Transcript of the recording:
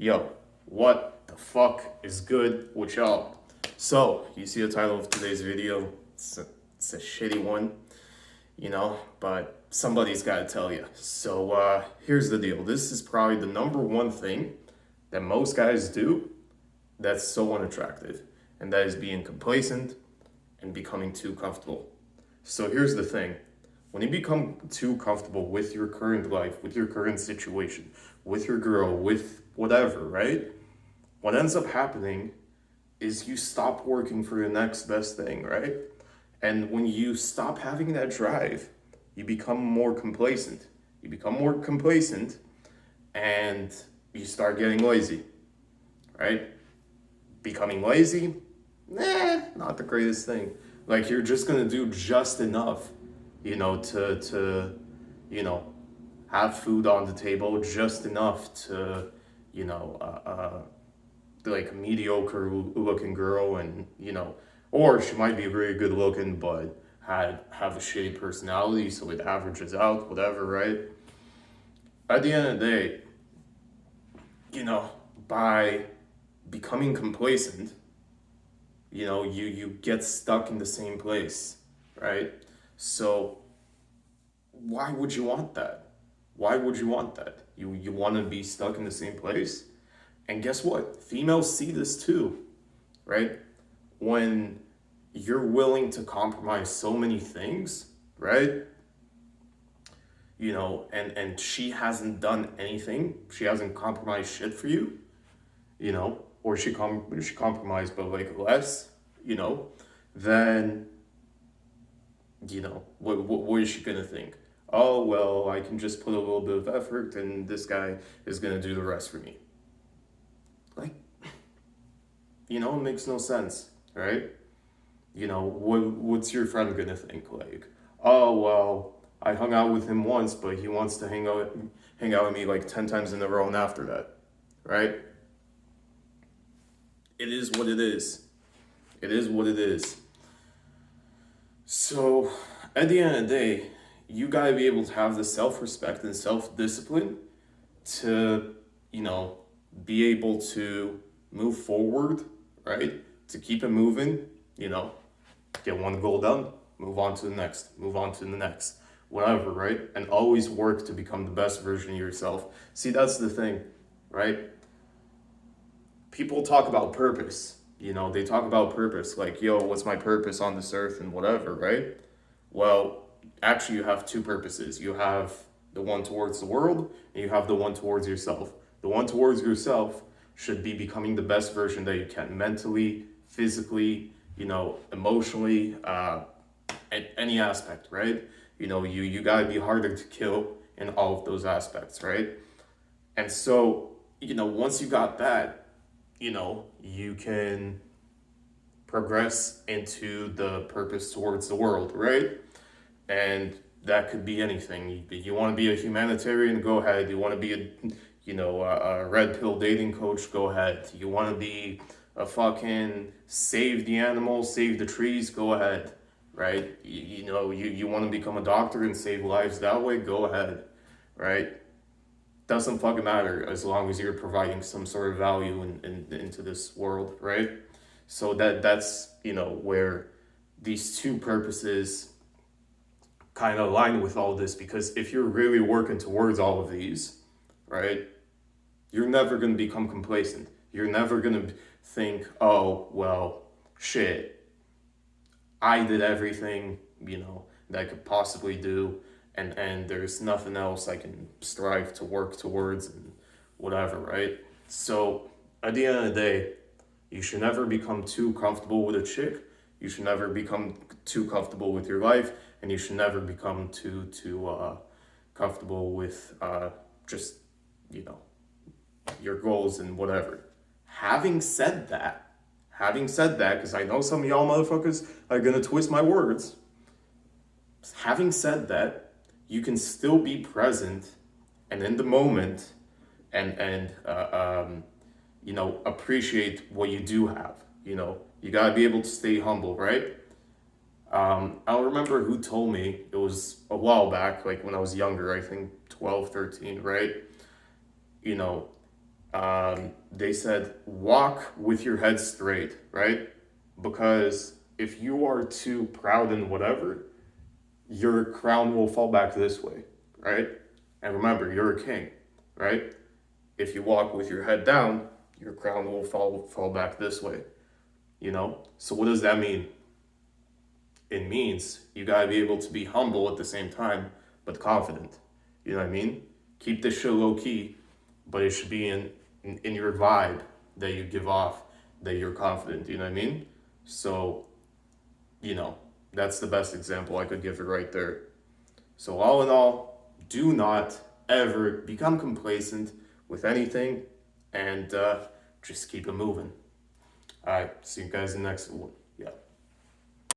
Yo, what the fuck is good with y'all? So, you see the title of today's video? It's a shitty one, but somebody's got to tell you. So, here's the deal. This is probably the number one thing that most guys do that's so unattractive, and that is being complacent and becoming too comfortable. So, here's the thing. When you become too comfortable with your current life, with your current situation, with your girl, with whatever, right? What ends up happening is you stop working for the next best thing, right? And when you stop having that drive, you become more complacent. You become more complacent and you start getting lazy, right? Becoming lazy, not the greatest thing. Like you're just gonna do just enough, to have food on the table, just enough to, you know, uh, uh, like a mediocre looking girl, and or she might be really good looking, but have a shitty personality, so it averages out, whatever, right? At the end of the day, by becoming complacent, you get stuck in the same place, right? So why would you want that? Why would you want that? You want to be stuck in the same place? And guess what? Females see this too, right? When you're willing to compromise so many things, right? And she hasn't done anything. She hasn't compromised shit for you, or she compromised but like less, then what is she gonna think? Oh well, I can just put a little bit of effort, and this guy is gonna do the rest for me. Like, it makes no sense, right? What's your friend gonna think? Like, oh well, I hung out with him once, but he wants to hang out with me like 10 times in a row, and after that, right? It is what it is. It is what it is. So, at the end of the day, you gotta be able to have the self respect and self discipline to, you know, be able to move forward, right? To keep it moving, get one goal done, move on to the next, move on to the next, whatever, right? And always work to become the best version of yourself. See, that's the thing, right? People talk about purpose. They talk about purpose, like, yo, what's my purpose on this earth and whatever, right? Well, actually, you have two purposes. You have the one towards the world, and you have the one towards yourself. The one towards yourself should be becoming the best version that you can, mentally, physically, emotionally, at any aspect, right? You gotta be harder to kill in all of those aspects, right? And so, once you got that, you can progress into the purpose towards the world, right? And that could be anything. You want to be a humanitarian, go ahead. You want to be a red pill dating coach, go ahead. You want to be a fucking save the animals, save the trees, go ahead, right? You want to become a doctor and save lives that way, go ahead, right? Doesn't fucking matter as long as you're providing some sort of value into this world, right? So that's where these two purposes kind of align with all this, because if you're really working towards all of these, right, you're never going to become complacent. You're never going to think, oh well, shit, I did everything that I could possibly do, and there's nothing else I can strive to work towards and whatever, right? So at the end of the day, you should never become too comfortable with a chick. You should never become too comfortable with your life, and you should never become too comfortable with just your goals and whatever. Having said that, because I know some of y'all motherfuckers are gonna twist my words. Having said that, you can still be present and in the moment, and appreciate what you do have. You gotta be able to stay humble, right? I don't remember who told me. It was a while back, like when I was younger, I think 12, 13, right? You know, They said walk with your head straight, right? Because if you are too proud and whatever, your crown will fall back this way, right? And remember, you're a king, right? If you walk with your head down, your crown will fall back this way, you know? So what does that mean? It means you gotta be able to be humble at the same time, but confident. You know what I mean? Keep this shit low key, but it should be in your vibe that you give off that you're confident. You know what I mean? So, you know, that's the best example I could give it right there. So all in all, do not ever become complacent with anything, and just keep it moving. All right, see you guys in the next one. Yeah.